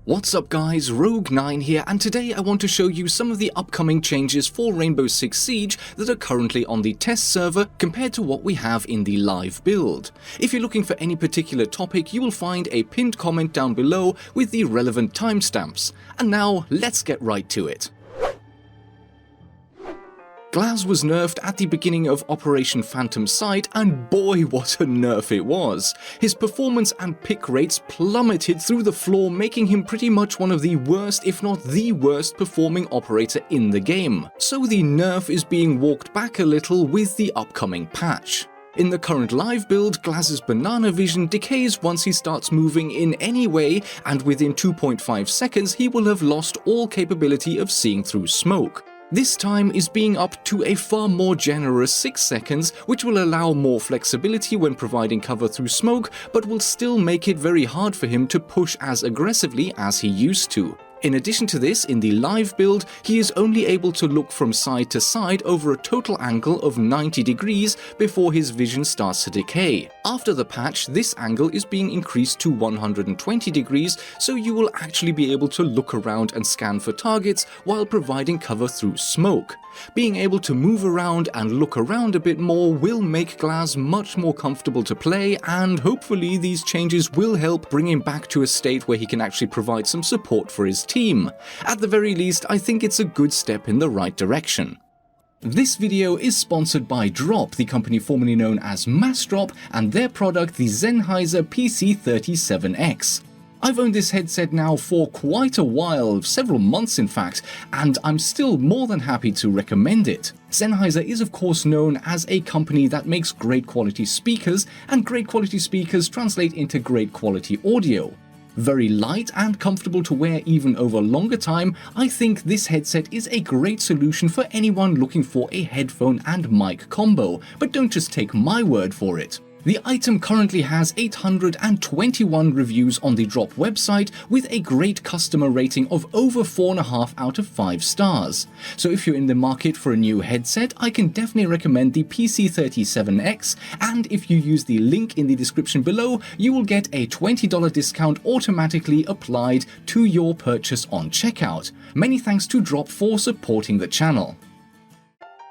What's up guys, Rogue9 here, and today I want to show you some of the upcoming changes for Rainbow Six Siege that are currently on the test server compared to what we have in the live build. If you're looking for any particular topic, you will find a pinned comment down below with the relevant timestamps. And now, let's get right to it. Glaz was nerfed at the beginning of Operation Phantom Sight, and boy what a nerf it was. His performance and pick rates plummeted through the floor, making him pretty much one of the worst, if not the worst, performing operator in the game. So the nerf is being walked back a little with the upcoming patch. In the current live build, Glaz's banana vision decays once he starts moving in any way, and within 2.5 seconds he will have lost all capability of seeing through smoke. This time is being upped to a far more generous 6 seconds, which will allow more flexibility when providing cover through smoke, but will still make it very hard for him to push as aggressively as he used to. In addition to this, in the live build, he is only able to look from side to side over a total angle of 90 degrees before his vision starts to decay. After the patch, this angle is being increased to 120 degrees, so you will actually be able to look around and scan for targets while providing cover through smoke. Being able to move around and look around a bit more will make Glaz much more comfortable to play, and hopefully these changes will help bring him back to a state where he can actually provide some support for his team. At the very least, I think it's a good step in the right direction. This video is sponsored by Drop, the company formerly known as Massdrop, and their product, the Sennheiser PC37X. I've owned this headset now for quite a while, several months in fact, and I'm still more than happy to recommend it. Sennheiser is of course known as a company that makes great quality speakers, and great quality speakers translate into great quality audio. Very light and comfortable to wear even over longer time, I think this headset is a great solution for anyone looking for a headphone and mic combo, but don't just take my word for it. The item currently has 821 reviews on the Drop website with a great customer rating of over 4.5 out of 5 stars. So if you're in the market for a new headset, I can definitely recommend the PC37X, and if you use the link in the description below, you will get a $20 discount automatically applied to your purchase on checkout. Many thanks to Drop for supporting the channel.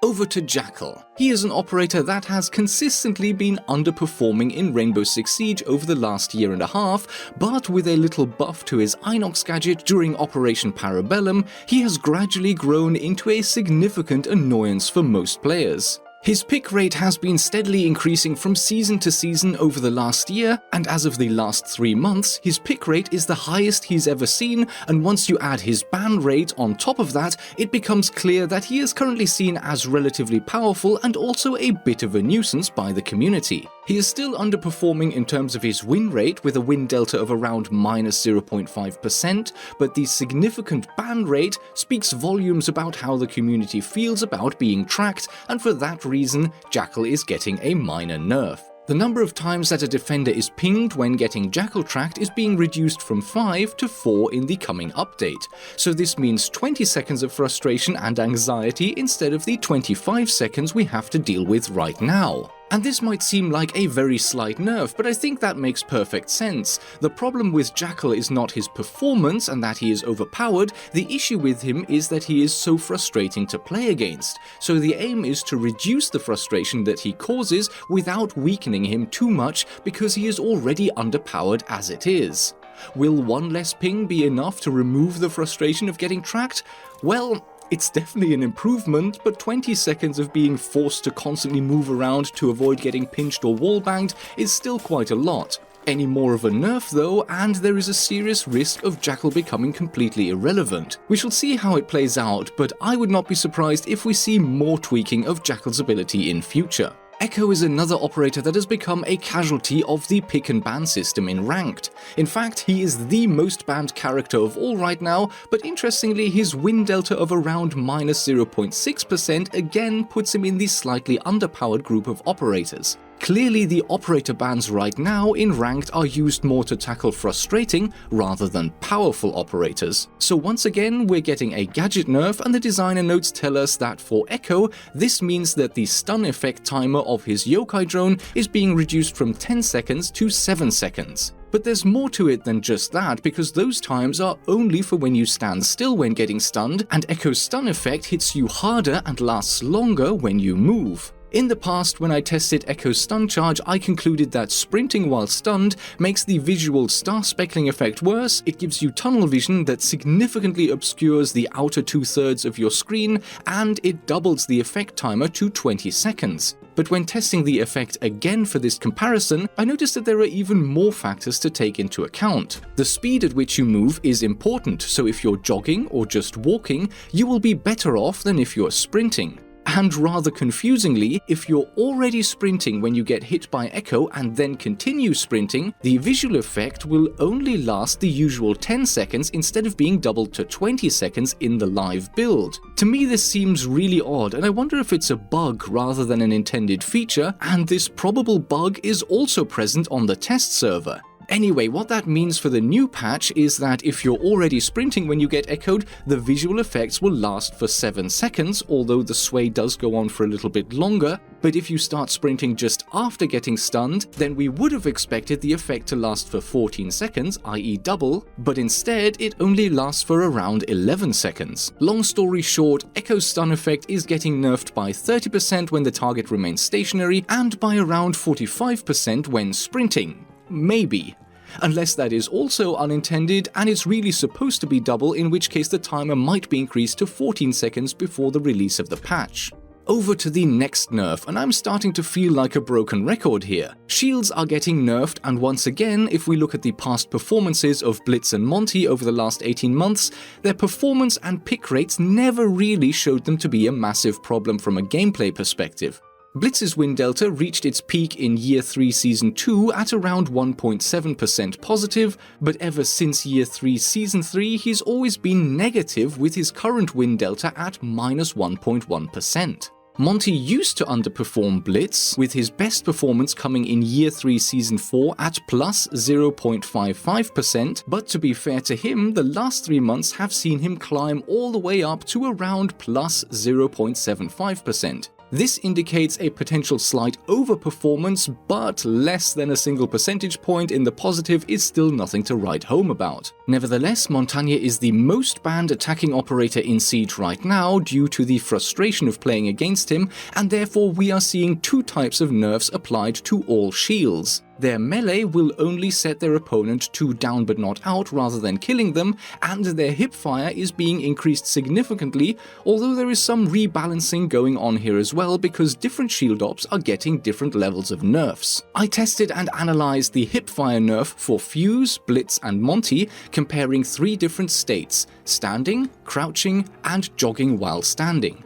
Over to Jackal. He is an operator that has consistently been underperforming in Rainbow Six Siege over the last year and a half, but with a little buff to his Inox gadget during Operation Parabellum, he has gradually grown into a significant annoyance for most players. His pick rate has been steadily increasing from season to season over the last year, and as of the last 3 months, his pick rate is the highest he's ever seen, and once you add his ban rate on top of that, it becomes clear that he is currently seen as relatively powerful and also a bit of a nuisance by the community. He is still underperforming in terms of his win rate, with a win delta of around -0.5%, but the significant ban rate speaks volumes about how the community feels about being tracked, and for that reason, Jackal is getting a minor nerf. The number of times that a defender is pinged when getting Jackal tracked is being reduced from 5 to 4 in the coming update, so this means 20 seconds of frustration and anxiety instead of the 25 seconds we have to deal with right now. And this might seem like a very slight nerf, but I think that makes perfect sense. The problem with Jackal is not his performance and that he is overpowered, the issue with him is that he is so frustrating to play against. So the aim is to reduce the frustration that he causes without weakening him too much, because he is already underpowered as it is. Will one less ping be enough to remove the frustration of getting tracked? Well, it's definitely an improvement, but 20 seconds of being forced to constantly move around to avoid getting pinched or wallbanged is still quite a lot. Any more of a nerf though, and there is a serious risk of Jackal becoming completely irrelevant. We shall see how it plays out, but I would not be surprised if we see more tweaking of Jackal's ability in future. Echo is another operator that has become a casualty of the pick and ban system in Ranked. In fact, he is the most banned character of all right now, but interestingly his win delta of around -0.6% again puts him in the slightly underpowered group of operators. Clearly the operator bans right now in Ranked are used more to tackle frustrating rather than powerful operators. So once again we're getting a gadget nerf, and the designer notes tell us that for Echo this means that the stun effect timer of his yokai drone is being reduced from 10 seconds to 7 seconds. But there's more to it than just that, because those times are only for when you stand still when getting stunned, and Echo's stun effect hits you harder and lasts longer when you move. In the past, when I tested Echo's stun charge, I concluded that sprinting while stunned makes the visual star speckling effect worse. It gives you tunnel vision that significantly obscures the outer 2/3 of your screen, and it doubles the effect timer to 20 seconds. But when testing the effect again for this comparison, I noticed that there are even more factors to take into account. The speed at which you move is important, so if you're jogging or just walking, you will be better off than if you're sprinting. And rather confusingly, if you're already sprinting when you get hit by Echo and then continue sprinting, the visual effect will only last the usual 10 seconds instead of being doubled to 20 seconds in the live build. To me this seems really odd, and I wonder if it's a bug rather than an intended feature, and this probable bug is also present on the test server. Anyway, what that means for the new patch is that if you're already sprinting when you get echoed, the visual effects will last for 7 seconds, although the sway does go on for a little bit longer. But if you start sprinting just after getting stunned, then we would have expected the effect to last for 14 seconds, i.e. double, but instead it only lasts for around 11 seconds. Long story short, Echo's stun effect is getting nerfed by 30% when the target remains stationary, and by around 45% when sprinting. Maybe. Unless that is also unintended and it's really supposed to be double, in which case the timer might be increased to 14 seconds before the release of the patch. Over to the next nerf, and I'm starting to feel like a broken record here. Shields are getting nerfed, and once again, if we look at the past performances of Blitz and Monty over the last 18 months, their performance and pick rates never really showed them to be a massive problem from a gameplay perspective. Blitz's win delta reached its peak in Year 3 Season 2 at around 1.7% positive, but ever since Year 3 Season 3 he's always been negative, with his current win delta at minus 1.1%. Monty used to underperform Blitz, with his best performance coming in Year 3 Season 4 at plus 0.55%, but to be fair to him, the last 3 months have seen him climb all the way up to around plus 0.75%. This indicates a potential slight overperformance, but less than a single percentage point in the positive is still nothing to write home about. Nevertheless, Montagne is the most banned attacking operator in Siege right now due to the frustration of playing against him, and therefore we are seeing two types of nerfs applied to all shields. Their melee will only set their opponent to down but not out rather than killing them, and their hipfire is being increased significantly, although there is some rebalancing going on here as well because different shield ops are getting different levels of nerfs. I tested and analysed the hipfire nerf for Fuze, Blitz and Monty, comparing 3 different states: standing, crouching and jogging while standing.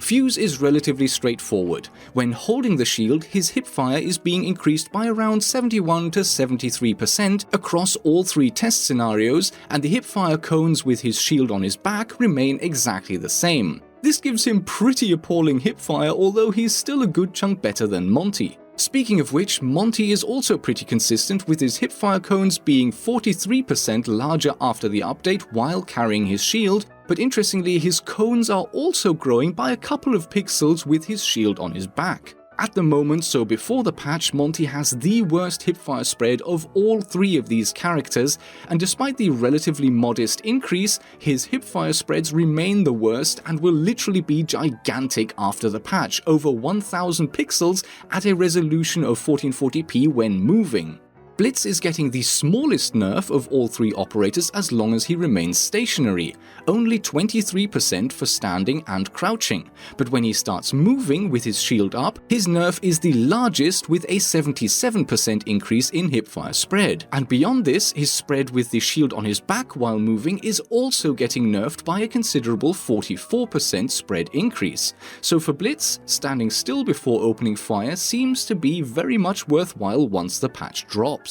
Fuze is relatively straightforward. When holding the shield, his hipfire is being increased by around 71 to 73% across all 3 test scenarios, and the hipfire cones with his shield on his back remain exactly the same. This gives him pretty appalling hipfire, although he's still a good chunk better than Monty. Speaking of which, Monty is also pretty consistent, with his hipfire cones being 43% larger after the update while carrying his shield, but interestingly his cones are also growing by a couple of pixels with his shield on his back. At the moment, so before the patch, Monty has the worst hipfire spread of all 3 of these characters, and despite the relatively modest increase, his hipfire spreads remain the worst and will literally be gigantic after the patch, over 1000 pixels at a resolution of 1440p when moving. Blitz is getting the smallest nerf of all 3 operators as long as he remains stationary, only 23% for standing and crouching, but when he starts moving with his shield up, his nerf is the largest with a 77% increase in hipfire spread, and beyond this, his spread with the shield on his back while moving is also getting nerfed by a considerable 44% spread increase. So for Blitz, standing still before opening fire seems to be very much worthwhile once the patch drops.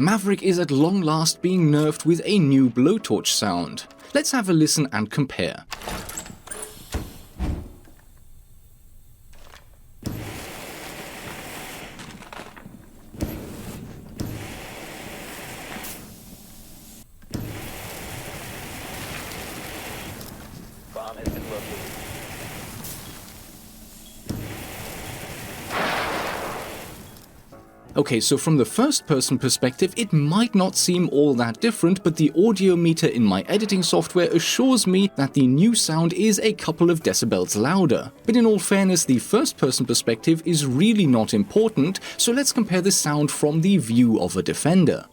Maverick is at long last being nerfed with a new blowtorch sound. Let's have a listen and compare. located. Okay, so from the first-person perspective, it might not seem all that different, but the audio meter in my editing software assures me that the new sound is a couple of decibels louder. But in all fairness, the first-person perspective is really not important, so let's compare the sound from the view of a defender.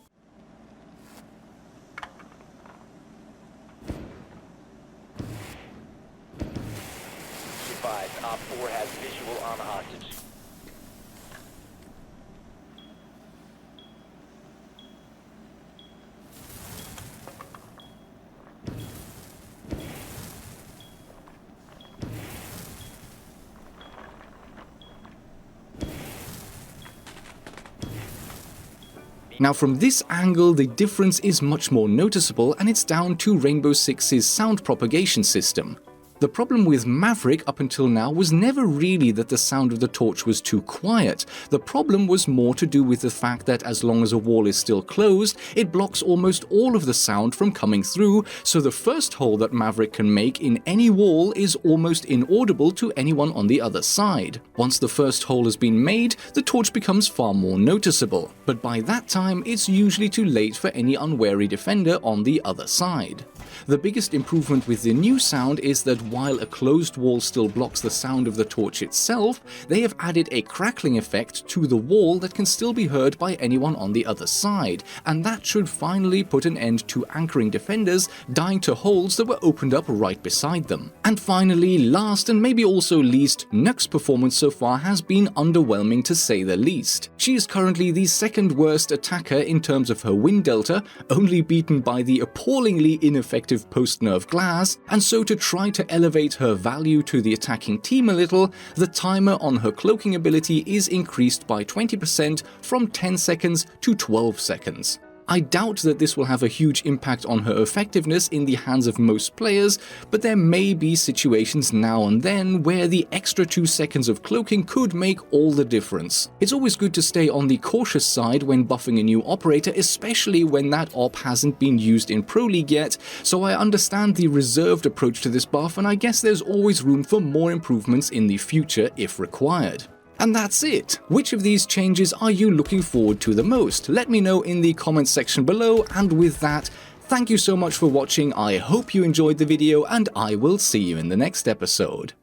Advised, Op 4 has visual on the hostage. Now from this angle, the difference is much more noticeable, and it's down to Rainbow Six's sound propagation system. The problem with Maverick up until now was never really that the sound of the torch was too quiet. The problem was more to do with the fact that as long as a wall is still closed, it blocks almost all of the sound from coming through, so the first hole that Maverick can make in any wall is almost inaudible to anyone on the other side. Once the first hole has been made, the torch becomes far more noticeable, but by that time it's usually too late for any unwary defender on the other side. The biggest improvement with the new sound is that while a closed wall still blocks the sound of the torch itself, they have added a crackling effect to the wall that can still be heard by anyone on the other side, and that should finally put an end to anchoring defenders dying to holes that were opened up right beside them. And finally, last and maybe also least, Nokk's performance so far has been underwhelming to say the least. She is currently the second worst attacker in terms of her win delta, only beaten by the appallingly ineffective post-nerf Glaz, and so to try to elevate her value to the attacking team a little, the timer on her cloaking ability is increased by 20% from 10 seconds to 12 seconds. I doubt that this will have a huge impact on her effectiveness in the hands of most players, but there may be situations now and then where the extra 2 seconds of cloaking could make all the difference. It's always good to stay on the cautious side when buffing a new operator, especially when that op hasn't been used in Pro League yet, so I understand the reserved approach to this buff, and I guess there's always room for more improvements in the future if required. And that's it! Which of these changes are you looking forward to the most? Let me know in the comments section below, and with that, thank you so much for watching, I hope you enjoyed the video, and I will see you in the next episode.